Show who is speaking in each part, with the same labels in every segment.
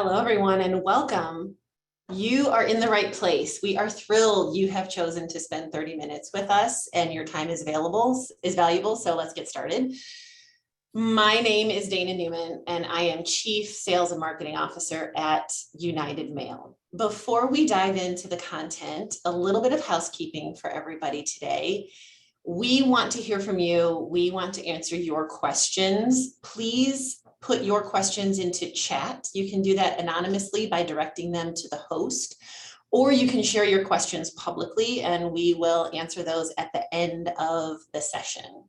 Speaker 1: Hello, everyone, and welcome. You are in the right place. We are thrilled you have chosen to spend 30 minutes with us and your time is valuable. So let's get started. My name is Dana Newman, and I am Chief Sales and Marketing Officer at United Mail. Before we dive into the content, a little bit of housekeeping for everybody today. We want to hear from you. We want to answer your questions. Please put your questions into chat. You can do that anonymously by directing them to the host, or you can share your questions publicly and we will answer those at the end of the session.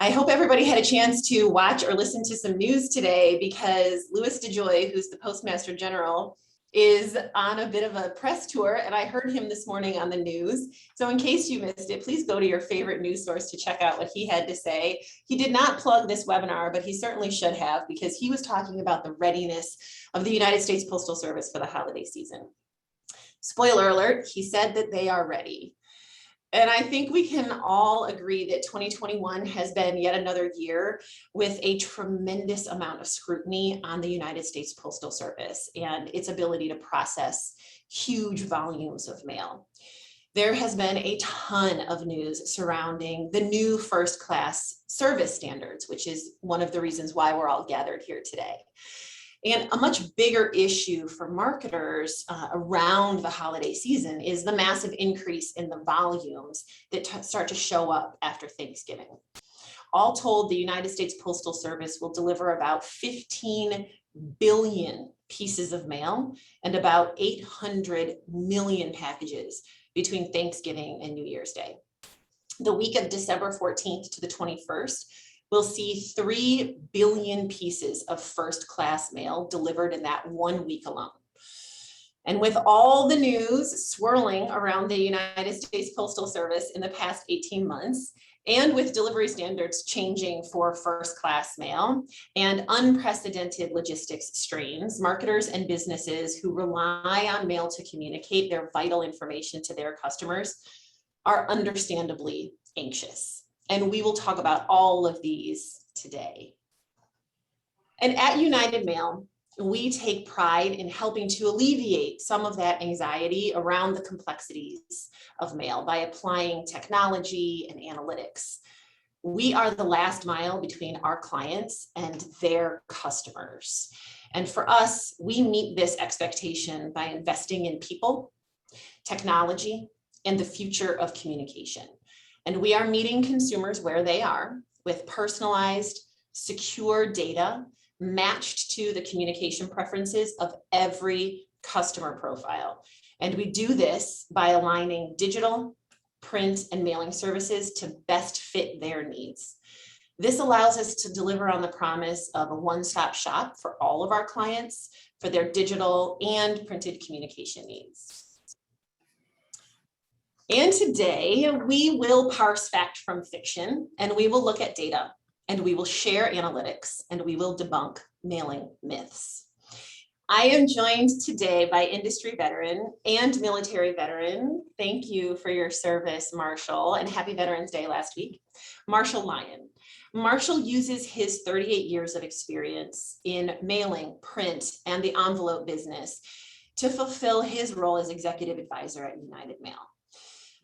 Speaker 1: I hope everybody had a chance to watch or listen to some news today because Louis DeJoy, who's the Postmaster General, is on a bit of a press tour, and I heard him this morning on the news. So in case you missed it, please go to your favorite news source to check out what he had to say. He did not plug this webinar, but he certainly should have, because he was talking about the readiness of the United States Postal Service for the holiday season. Spoiler alert, he said that they are ready. And I think we can all agree that 2021 has been yet another year with a tremendous amount of scrutiny on the United States Postal Service and its ability to process huge volumes of mail. There has been a ton of news surrounding the new first class service standards, which is one of the reasons why we're all gathered here today. And a much bigger issue for marketers around the holiday season is the massive increase in the volumes that start to show up after Thanksgiving. All told, the United States Postal Service will deliver about 15 billion pieces of mail and about 800 million packages between Thanksgiving and New Year's Day. The week of December 14th to the 21st, we'll see 3 billion pieces of first class mail delivered in that 1 week alone. And with all the news swirling around the United States Postal Service in the past 18 months, and with delivery standards changing for first class mail and unprecedented logistics strains, marketers and businesses who rely on mail to communicate their vital information to their customers are understandably anxious. And we will talk about all of these today. And at United Mail, we take pride in helping to alleviate some of that anxiety around the complexities of mail by applying technology and analytics. We are the last mile between our clients and their customers. And for us, we meet this expectation by investing in people, technology, and the future of communication. And we are meeting consumers where they are with personalized, secure data matched to the communication preferences of every customer profile. And we do this by aligning digital, print, and mailing services to best fit their needs. This allows us to deliver on the promise of a one-stop shop for all of our clients for their digital and printed communication needs. And today we will parse fact from fiction, and we will look at data, and we will share analytics, and we will debunk mailing myths. I am joined today by industry veteran and military veteran. Thank you for your service, Marshall, and happy Veterans Day last week. Marshall Lyon. Marshall uses his 38 years of experience in mailing, print, and the envelope business to fulfill his role as executive advisor at United Mail.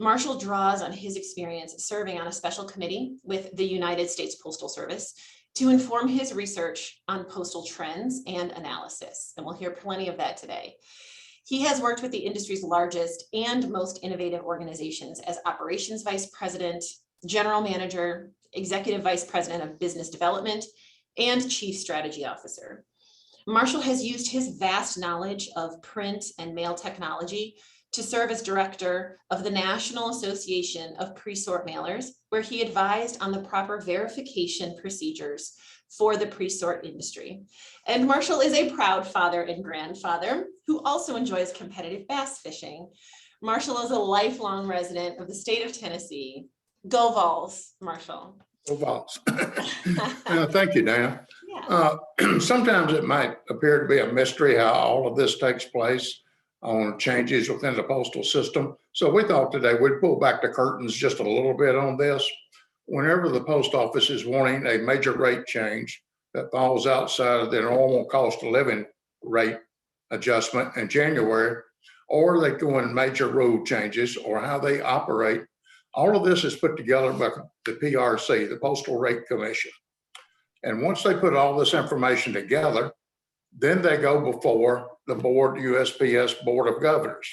Speaker 1: Marshall draws on his experience serving on a special committee with the United States Postal Service to inform his research on postal trends and analysis, and we'll hear plenty of that today. He has worked with the industry's largest and most innovative organizations as operations vice president, general manager, executive vice president of business development, and chief strategy officer. Marshall has used his vast knowledge of print and mail technology to serve as director of the National Association of Pre-Sort Mailers, where he advised on the proper verification procedures for the pre-sort industry. And Marshall is a proud father and grandfather who also enjoys competitive bass fishing. Marshall is a lifelong resident of the state of Tennessee. Go Vols, Marshall.
Speaker 2: Go Vols. Thank you, Dana.
Speaker 1: Yeah.
Speaker 2: Sometimes it might appear to be a mystery how all of this takes place on changes within the postal system. So we thought today we'd pull back the curtains just a little bit on this. Whenever the post office is wanting a major rate change that falls outside of their normal cost of living rate adjustment in January, or they go in major rule changes or how they operate. All of this is put together by the PRC, the Postal Rate Commission. And once they put all this information together, then they go before the board, USPS Board of Governors.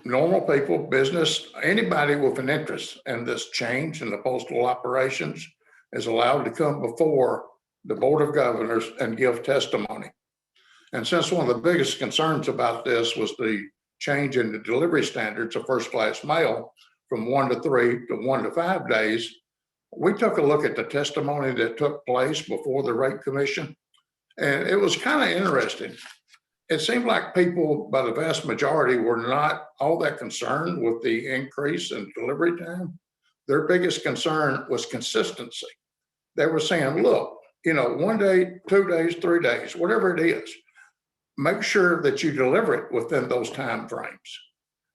Speaker 2: Normal people, business, anybody with an interest in this change in the postal operations is allowed to come before the Board of Governors and give testimony. And since one of the biggest concerns about this was the change in the delivery standards of first-class mail from 1 to 3 to 1 to 5 days, we took a look at the testimony that took place before the Rate Commission, and it was kind of interesting. It seemed like people, by the vast majority, were not all that concerned with the increase in delivery time. Their biggest concern was consistency. They were saying, look, 1 day, 2 days, 3 days, whatever it is, make sure that you deliver it within those time frames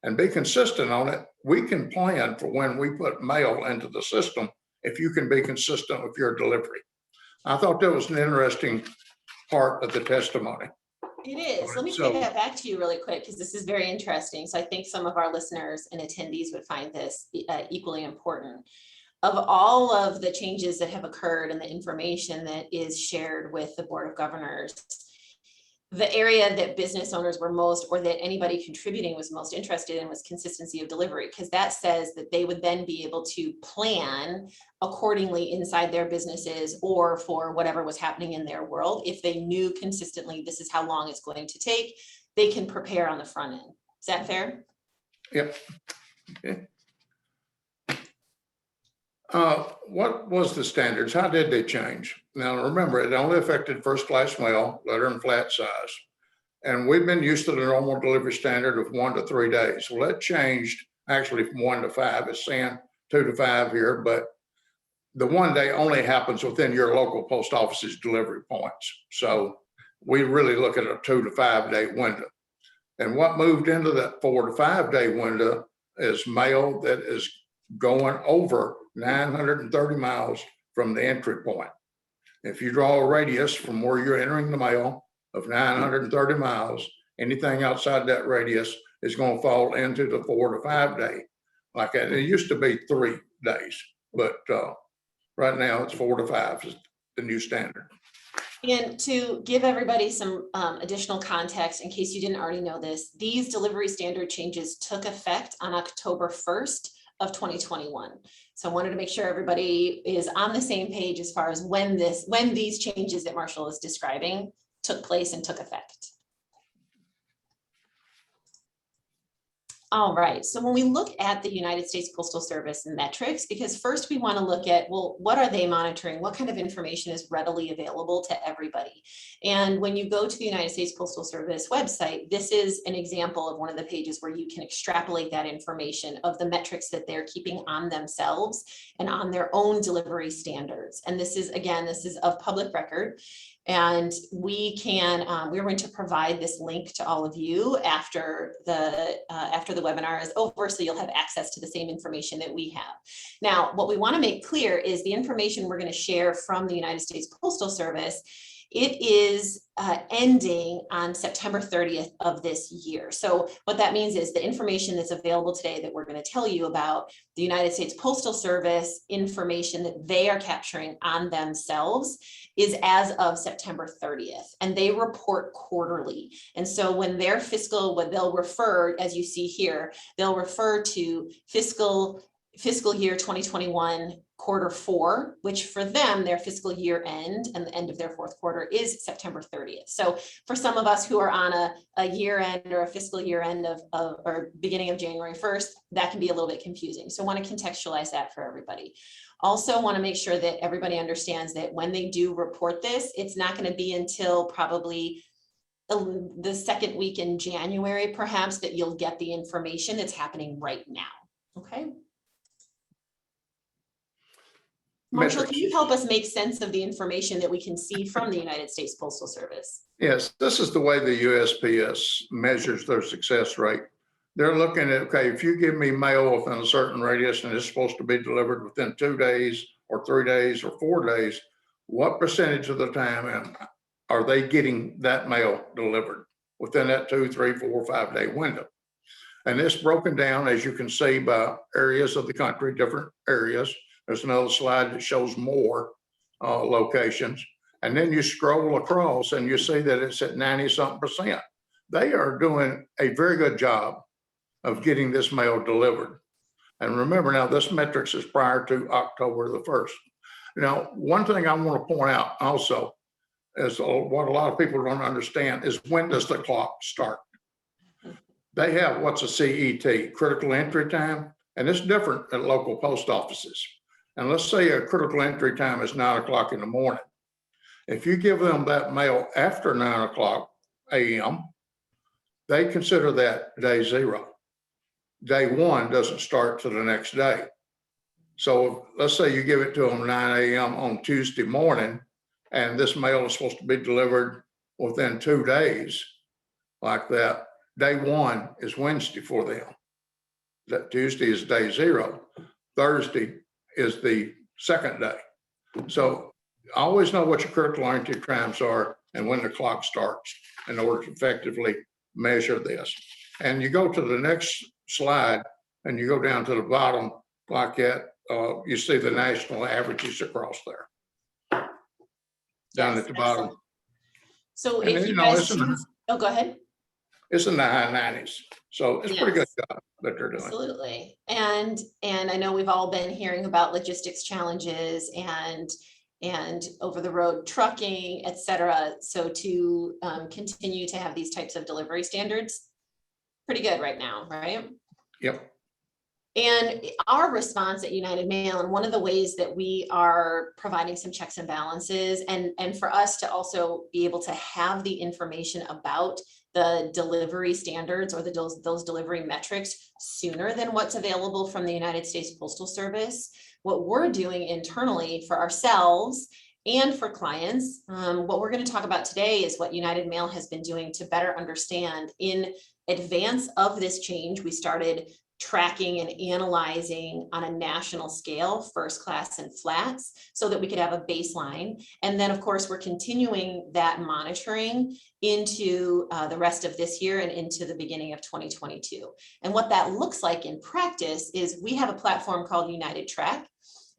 Speaker 2: and be consistent on it. We can plan for when we put mail into the system if you can be consistent with your delivery. I thought that was an interesting part of the testimony.
Speaker 1: It is. Let me take that back to you really quick, because this is very interesting. So I think some of our listeners and attendees would find this equally important. Of all of the changes that have occurred and the information that is shared with the Board of Governors, the area that business owners were most, or that anybody contributing was most interested in, was consistency of delivery, because that says that they would then be able to plan accordingly inside their businesses or for whatever was happening in their world. If they knew consistently this is how long it's going to take, they can prepare on the front end. Is that fair?
Speaker 2: Yep. Okay. What was the standards? How did they change? Now, remember, it only affected first-class mail, letter and flat size. And we've been used to the normal delivery standard of 1 to 3 days. Well, that changed actually from 1 to 5. It's saying 2 to 5 here, but the 1 day only happens within your local post office's delivery points. So we really look at a 2 to 5 day window. And what moved into that 4 to 5 day window is mail that is going over 930 miles from the entry point. If you draw a radius from where you're entering the mail of 930 miles, anything outside that radius is going to fall into the 4 to 5 day. Like that. It used to be 3 days, but right now it's 4 to 5 is the new standard.
Speaker 1: And to give everybody some additional context, in case you didn't already know this, these delivery standard changes took effect on October 1st of 2021. So I wanted to make sure everybody is on the same page as far as when these changes that Marshall is describing took place and took effect. All right, so when we look at the United States Postal Service metrics, because first we want to look at, well, what are they monitoring? What kind of information is readily available to everybody? And when you go to the United States Postal Service website, this is an example of one of the pages where you can extrapolate that information of the metrics that they're keeping on themselves and on their own delivery standards. And this is, again, this is of public record. And we're going to provide this link to all of you after the webinar is over, so you'll have access to the same information that we have. Now, what we want to make clear is the information we're going to share from the United States Postal Service. It is ending on September 30th of this year. So what that means is the information that's available today that we're going to tell you about, the United States Postal Service information that they are capturing on themselves, is as of September 30th, and they report quarterly. And so when their fiscal, what they'll refer, as you see here, they'll refer to fiscal year 2021 quarter 4, which for them, their fiscal year end and the end of their 4th quarter is September 30th. So for some of us who are on a year end or a fiscal year end or beginning of January 1st, that can be a little bit confusing. So I want to contextualize that for everybody. Also want to make sure that everybody understands that when they do report this, it's not going to be until probably the second week in January, perhaps, that you'll get the information that's happening right now. Okay. Marshall, can you help us make sense of the information that we can see from the United States Postal Service?
Speaker 2: Yes, this is the way the USPS measures their success rate. They're looking at, okay, if you give me mail within a certain radius and it's supposed to be delivered within 2 days or 3 days or 4 days, what percentage of the time are they getting that mail delivered within that 2, 3, 4, 5 day window? And it's broken down, as you can see, by areas of the country, different areas. There's another slide that shows more locations. And then you scroll across and you see that it's at 90-something%. They are doing a very good job of getting this mail delivered. And remember now, this metrics is prior to October the 1st. Now, one thing I want to point out also is what a lot of people don't understand is, when does the clock start? They have what's a CET, critical entry time, and it's different at local post offices. And let's say a critical entry time is 9 o'clock in the morning. If you give them that mail after 9 o'clock a.m., they consider that day 0. Day 1 doesn't start till the next day. So let's say you give it to them 9 a.m. on Tuesday morning, and this mail is supposed to be delivered within 2 days, like that. Day 1 is Wednesday for them. That Tuesday is day 0. Thursday is the second day. So always know what your critical entry times are and when the clock starts in order to effectively measure this. And you go to the next slide and you go down to the bottom like that, you see the national averages across there. Down
Speaker 1: Yes,
Speaker 2: at the bottom.
Speaker 1: So
Speaker 2: And
Speaker 1: if
Speaker 2: then,
Speaker 1: you
Speaker 2: know,
Speaker 1: guys choose, oh, go ahead.
Speaker 2: It's in the high 90s. So it's a pretty good
Speaker 1: Yes.
Speaker 2: job that they're doing.
Speaker 1: Absolutely. And I know we've all been hearing about logistics challenges and over the road trucking, et cetera. So to continue to have these types of delivery standards, pretty good right now, right?
Speaker 2: Yep.
Speaker 1: And our response at United Mail, and one of the ways that we are providing some checks and balances, and for us to also be able to have the information about the delivery standards or those delivery metrics sooner than what's available from the United States Postal Service, what we're doing internally for ourselves and for clients, what we're going to talk about today is what United Mail has been doing to better understand in advance of this change. We started tracking and analyzing on a national scale, first class and flats, so that we could have a baseline. And then of course, we're continuing that monitoring into the rest of this year and into the beginning of 2022. And what that looks like in practice is we have a platform called United Track,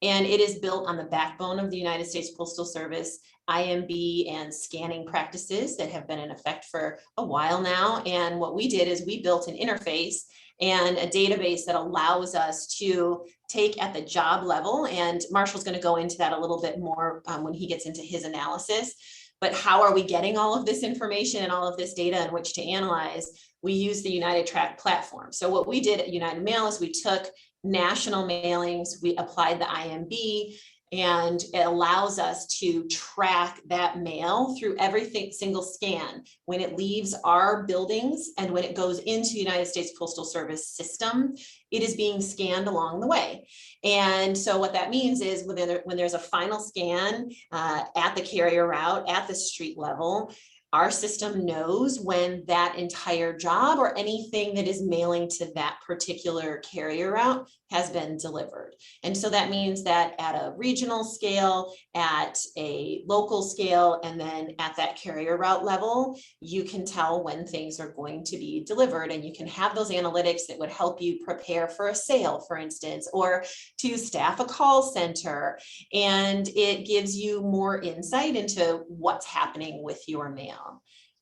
Speaker 1: and it is built on the backbone of the United States Postal Service IMB and scanning practices that have been in effect for a while now. And what we did is we built an interface and a database that allows us to take at the job level. And Marshall's going to go into that a little bit more when he gets into his analysis. But how are we getting all of this information and all of this data in which to analyze? We use the United Track platform. So what we did at United Mail is we took national mailings, we applied the IMB, and it allows us to track that mail through every single scan when it leaves our buildings and when it goes into United States Postal Service system. It is being scanned along the way. And so what that means is when there's a final scan at the carrier route, at the street level, our system knows when that entire job or anything that is mailing to that particular carrier route has been delivered. And so that means that at a regional scale, at a local scale, and then at that carrier route level, you can tell when things are going to be delivered, and you can have those analytics that would help you prepare for a sale, for instance, or to staff a call center. And it gives you more insight into what's happening with your mail.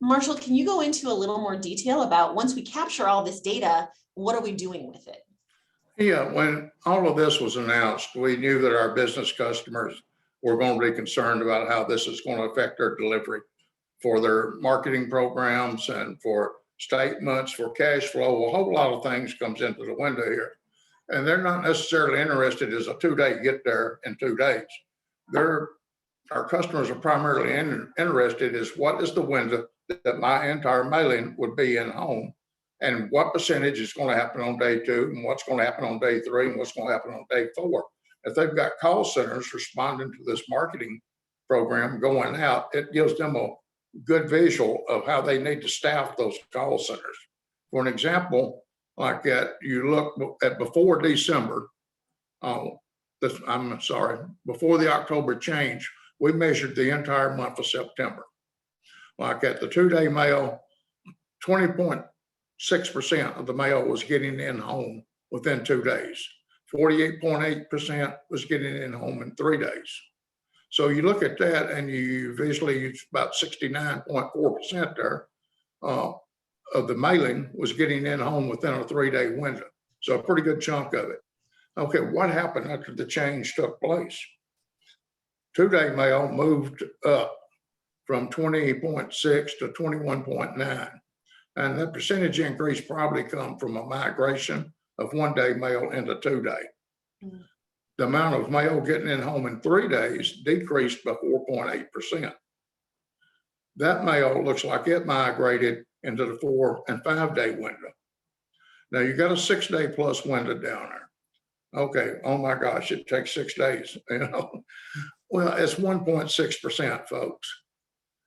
Speaker 1: Marshall, can you go into a little more detail about, once we capture all this data, what are we doing with it?
Speaker 2: Yeah, when all of this was announced, we knew that our business customers were going to be concerned about how this is going to affect their delivery for their marketing programs and for statements, for cash flow. A whole lot of things comes into the window here. And they're not necessarily interested as a 2-day get there in 2 days. Our customers are primarily interested is what is the window that my entire mailing would be in home, and what percentage is going to happen on day 2, and what's going to happen on day 3, and what's going to happen on day 4. If they've got call centers responding to this marketing program going out, it gives them a good visual of how they need to staff those call centers. For an example, like that, you look at before December, before the October change, we measured the entire month of September. Like at the 2-day mail, 20.6% of the mail was getting in home within 2 days. 48.8% was getting in home in 3 days. So you look at that and you visually, it's about 69.4% there of the mailing was getting in home within a 3-day window. So a pretty good chunk of it. Okay, what happened after the change took place? 2-day mail moved up from 20.6 to 21.9. And that percentage increase probably come from a migration of 1-day mail into 2-day.
Speaker 1: Mhm.
Speaker 2: The amount of mail getting in home in 3 days decreased by 4.8%. That mail looks like it migrated into the 4 and 5-day window. Now you got a 6-day plus window down there. Okay, oh my gosh, it takes 6 days, you know. Well, it's 1.6%, folks.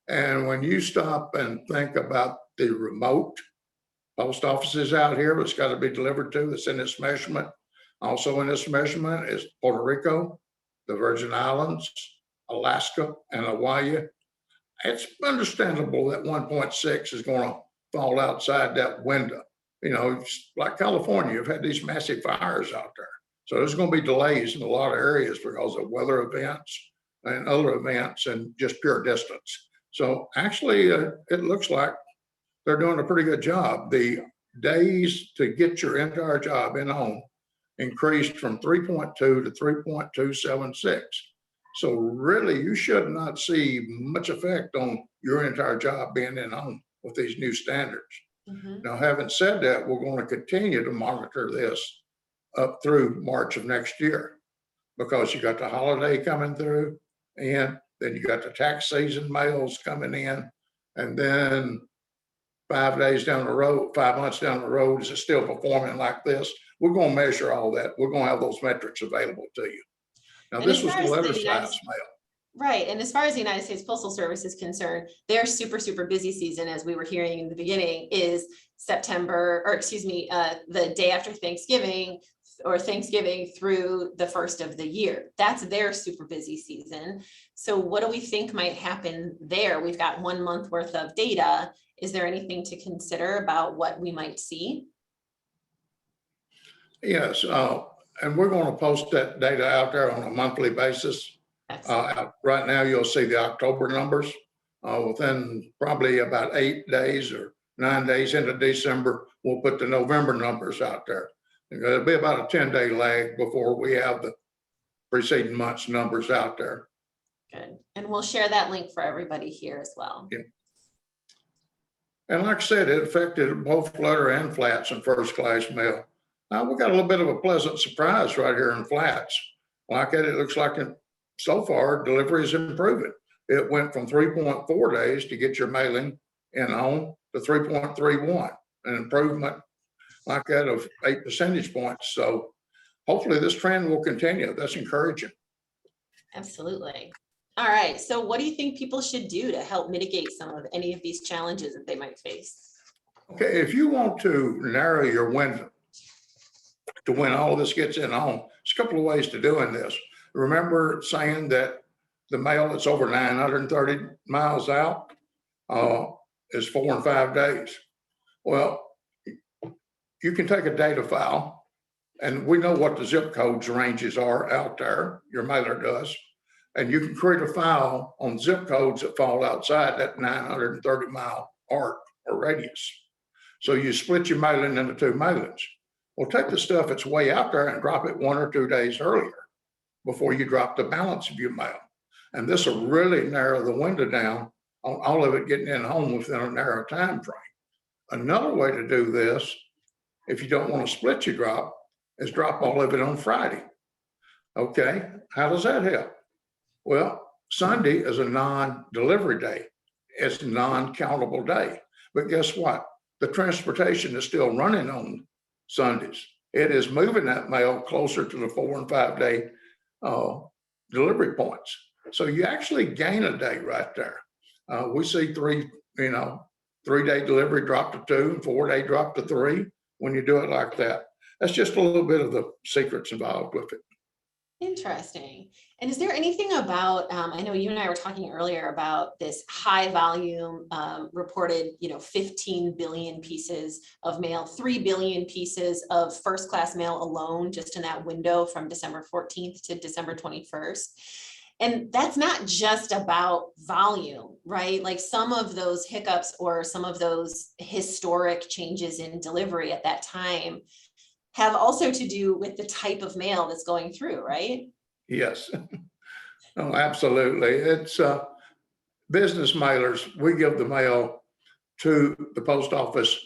Speaker 2: And when you stop and think about the remote post offices out here, it's got to be delivered to, that's in this measurement. Also in this measurement is Puerto Rico, the Virgin Islands, Alaska, and Hawaii. It's understandable that 1.6 is going to fall outside that window. You know, it's like California, you've had these massive fires out there. So there's going to be delays in a lot of areas because of weather events and other events and just pure distance. So actually, it looks like they're doing a pretty good job. The days to get your entire job in home increased from 3.2 to 3.276. So really, you should not see much effect on your entire job being in home with these new standards.
Speaker 1: Mhm.
Speaker 2: Now, having said that, we're going to continue to monitor this up through March of next year because you got the holiday coming through and then you got the tax season mails coming in, and then 5 days down the road, 5 months down the road, is it still performing like this? We're going to measure all that. We're going to have those metrics available to you. Now,
Speaker 1: And
Speaker 2: this
Speaker 1: as
Speaker 2: was
Speaker 1: far
Speaker 2: the
Speaker 1: as
Speaker 2: letter
Speaker 1: the United
Speaker 2: size mail.
Speaker 1: Right. And as far as the United States Postal Service is concerned, their super busy season, as we were hearing in the beginning, is September, or excuse me, the day after Thanksgiving or Thanksgiving through the first of the year. That's their super busy season. So what do we think might happen there? We've got 1 month worth of data. Is there anything to consider about what we might see?
Speaker 2: Yes, and we're going to post that data out there on a monthly basis.
Speaker 1: Excellent.
Speaker 2: Right now, you'll see the October numbers. Within probably about 8 days or 9 days into December, we'll put the November numbers out there. It'll be about a 10-day lag before we have the preceding month's numbers out there.
Speaker 1: Good. And we'll share that link for everybody here as well.
Speaker 2: Yeah. And like I said, it affected both letter and flats and first class mail. Now we got a little bit of a pleasant surprise right here in flats. Like it looks like so far delivery is improving. It went from 3.4 days to get your mailing in home to 3.31, an improvement like that of 8 percentage points. So hopefully this trend will continue. That's encouraging.
Speaker 1: Absolutely. All right. So what do you think people should do to help mitigate some of any of these challenges that they might face?
Speaker 2: Okay, if you want to narrow your window to when all this gets in home, there's a couple of ways to doing this. Remember saying that the mail that's over 930 miles out is 4 and 5 days. Well, you can take a data file, and we know what the zip codes ranges are out there, your mailer does, and you can create a file on zip codes that fall outside that 930-mile arc or radius. So you split your mailing into 2 mailings. Well, take the stuff that's way out there and drop it 1 or 2 days earlier before you drop the balance of your mail. And this will really narrow the window down on all of it getting in home within a narrow time frame. Another way to do this, if you don't want to split your drop, is drop all of it on Friday. Okay, how does that help? Well, Sunday is a non-delivery day. It's a non-countable day. But guess what? The transportation is still running on Sundays. It is moving that mail closer to the 4 and 5 day delivery points. So you actually gain a day right there. We see 3-day delivery drop to 2 and 4-day drop to 3 when you do it like that. That's just a little bit of the secrets involved with it.
Speaker 1: Interesting. And is there anything about, I know you and I were talking earlier about this high volume reported, 15 billion pieces of mail, 3 billion pieces of first class mail alone, just in that window from December 14th to December 21st. And that's not just about volume, right? Like some of those hiccups or some of those historic changes in delivery at that time have also to do with the type of mail that's going through, right?
Speaker 2: Yes. Oh, absolutely. It's business mailers. We give the mail to the post office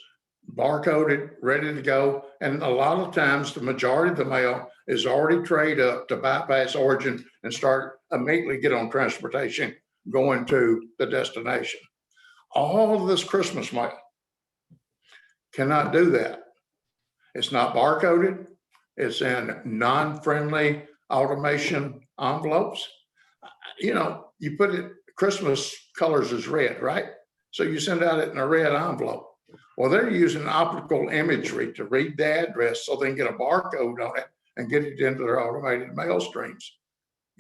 Speaker 2: barcoded, ready to go. And a lot of times, the majority of the mail is already trade up to bypass origin and start immediately get on transportation going to the destination. All of this Christmas mail cannot do that. It's not barcoded. It's in non-friendly automation envelopes. You put it, Christmas colors is red, right? So you send out it in a red envelope. Well, they're using optical imagery to read the address so they can get a barcode on it and get it into their automated mail streams.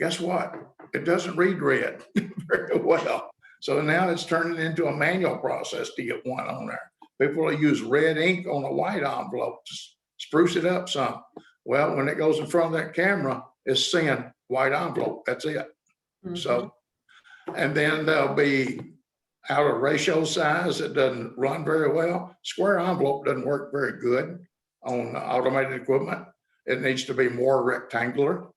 Speaker 2: Guess what? It doesn't read red very well. So now it's turning into a manual process to get one on there. People will use red ink on a white envelope to spruce it up some. Well, when it goes in front of that camera, it's seeing white envelope. That's it.
Speaker 1: Mhm.
Speaker 2: So, and then there'll be out of ratio size. It doesn't run very well. Square envelope doesn't work very good on automated equipment. It needs to be more rectangular.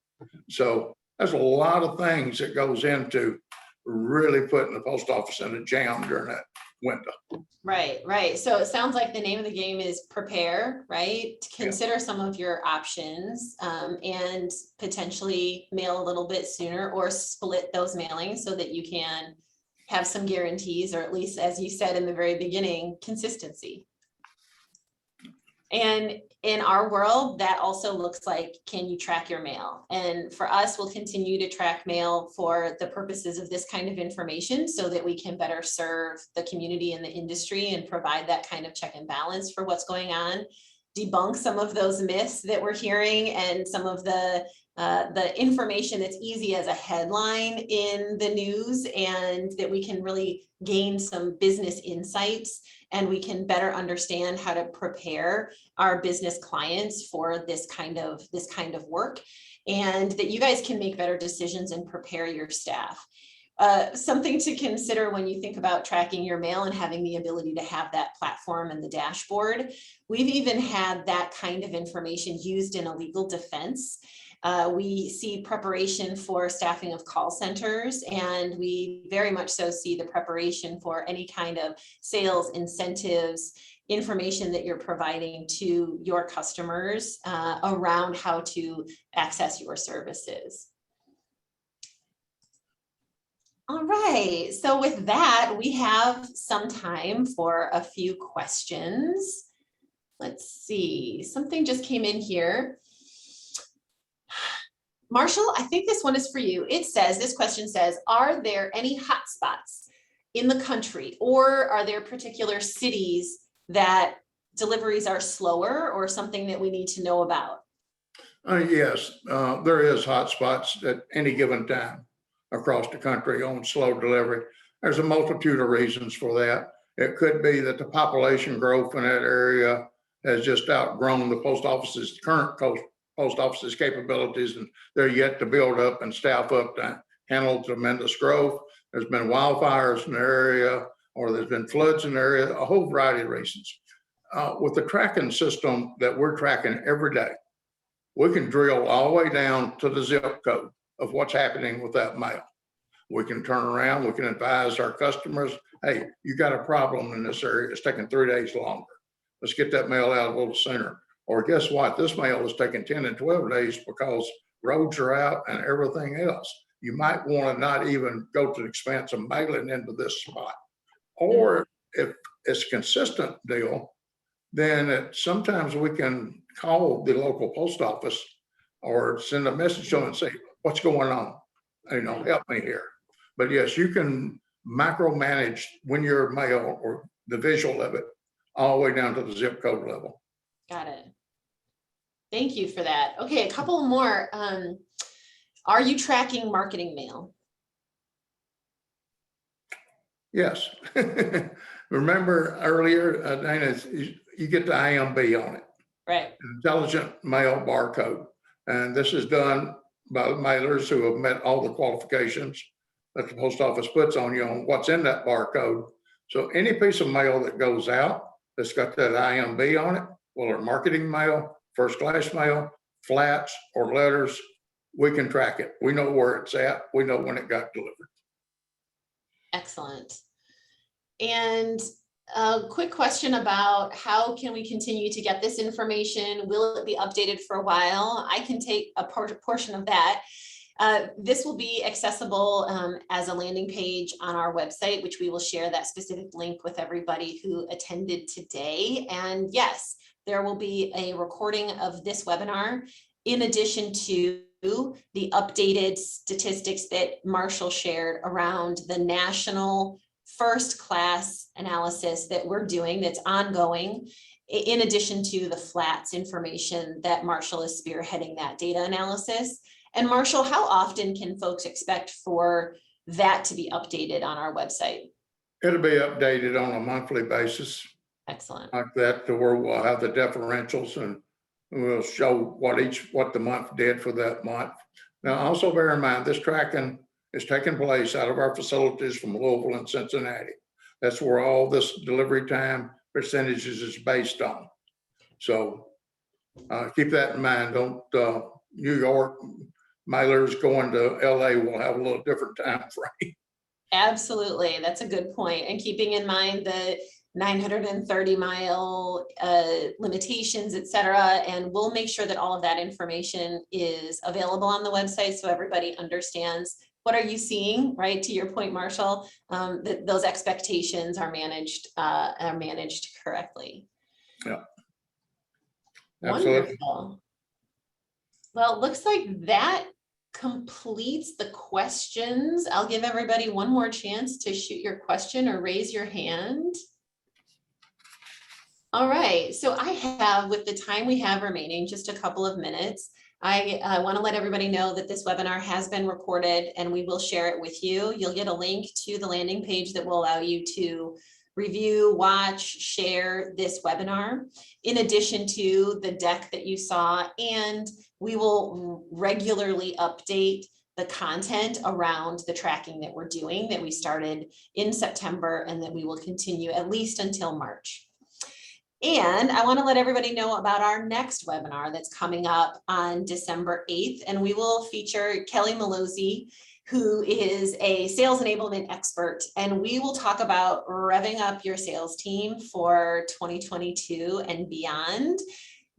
Speaker 2: So there's a lot of things that goes into really putting the post office in a jam during that window.
Speaker 1: Right, right. So it sounds like the name of the game is prepare, right? Consider some of your options and potentially mail a little bit sooner or split those mailings so that you can have some guarantees, or at least, as you said in the very beginning, consistency. And in our world, that also looks like, can you track your mail? And for us, we'll continue to track mail for the purposes of this kind of information so that we can better serve the community and the industry and provide that kind of check and balance for what's going on, debunk some of those myths that we're hearing and some of the information that's easy as a headline in the news, and that we can really gain some business insights and we can better understand how to prepare our business clients for this kind of work, and that you guys can make better decisions and prepare your staff. Something to consider when you think about tracking your mail and having the ability to have that platform and the dashboard. We've even had that kind of information used in a legal defense. We see preparation for staffing of call centers, and we very much so see the preparation for any kind of sales incentives, information that you're providing to your customers around how to access your services. All right, so with that, we have some time for a few questions. Let's see, something just came in here. Marshall, I think this one is for you. This question says, are there any hotspots in the country, or are there particular cities that deliveries are slower, or something that we need to know about?
Speaker 2: Yes, there is hotspots at any given time across the country on slow delivery. There's a multitude of reasons for that. It could be that the population growth in that area has just outgrown the current post office's capabilities, and they're yet to build up and staff up to handle tremendous growth. There's been wildfires in the area, or there's been floods in the area, a whole variety of reasons. With the tracking system that we're tracking every day, we can drill all the way down to the zip code of what's happening with that mail. We can turn around, we can advise our customers, hey, you got a problem in this area, it's taking 3 days longer. Let's get that mail out a little sooner. Or guess what? This mail is taking 10 and 12 days because roads are out and everything else. You might want to not even go to the expense of mailing into this spot. Or if it's a consistent deal, then sometimes we can call the local post office or send a message to them and say, what's going on? Help me here. But yes, you can macro-manage when your mail or the visual of it all the way down to the zip code level.
Speaker 1: Got it. Thank you for that. Okay, a couple more. Are you tracking marketing mail?
Speaker 2: Yes. Remember earlier, Dana, you get the IMB on it,
Speaker 1: Right.
Speaker 2: intelligent mail barcode. And this is done by mailers who have met all the qualifications that the post office puts on you on what's in that barcode. So any piece of mail that goes out that's got that IMB on it, whether marketing mail, first class mail, flats, or letters, we can track it. We know where it's at. We know when it got delivered.
Speaker 1: Excellent. And a quick question about how can we continue to get this information? Will it be updated for a while? I can take a portion of that. This will be accessible as a landing page on our website, which we will share that specific link with everybody who attended today. And yes, there will be a recording of this webinar in addition to the updated statistics that Marshall shared around the national first class analysis that we're doing that's ongoing, in addition to the flats information that Marshall is spearheading that data analysis. And Marshall, how often can folks expect for that to be updated on our website?
Speaker 2: It'll be updated on a monthly basis.
Speaker 1: Excellent.
Speaker 2: Like that, to where we'll have the differentials and we'll show what the month did for that month. Now, also bear in mind, this tracking is taking place out of our facilities from Louisville and Cincinnati. That's where all this delivery time percentages is based on. So keep that in mind. Don't New York mailers going to LA will have a little different time frame.
Speaker 1: Absolutely. That's a good point. And keeping in mind the 930-mile limitations, et cetera. And we'll make sure that all of that information is available on the website so everybody understands what are you seeing, right? To your point, Marshall, that those expectations are managed correctly.
Speaker 2: Yeah. Absolutely.
Speaker 1: Wonderful. Well, it looks like that completes the questions. I'll give everybody one more chance to shoot your question or raise your hand. All right, so I have, with the time we have remaining, just a couple of minutes. I want to let everybody know that this webinar has been recorded and we will share it with you. You'll get a link to the landing page that will allow you to review, watch, share this webinar, in addition to the deck that you saw, and we will regularly update the content around the tracking that we're doing that we started in September and that we will continue at least until March. And I want to let everybody know about our next webinar that's coming up on December 8th, and we will feature Kelly Malozzi, who is a sales enablement expert, and we will talk about revving up your sales team for 2022 and beyond.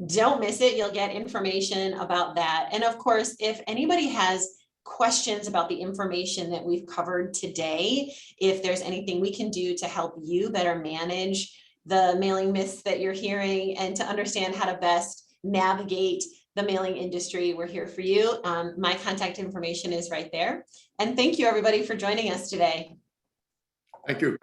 Speaker 1: Don't miss it. You'll get information about that. And of course, if anybody has questions about the information that we've covered today, if there's anything we can do to help you better manage the mailing myths that you're hearing and to understand how to best navigate the mailing industry, we're here for you. My contact information is right there. And thank you, everybody, for joining us today.
Speaker 2: Thank you.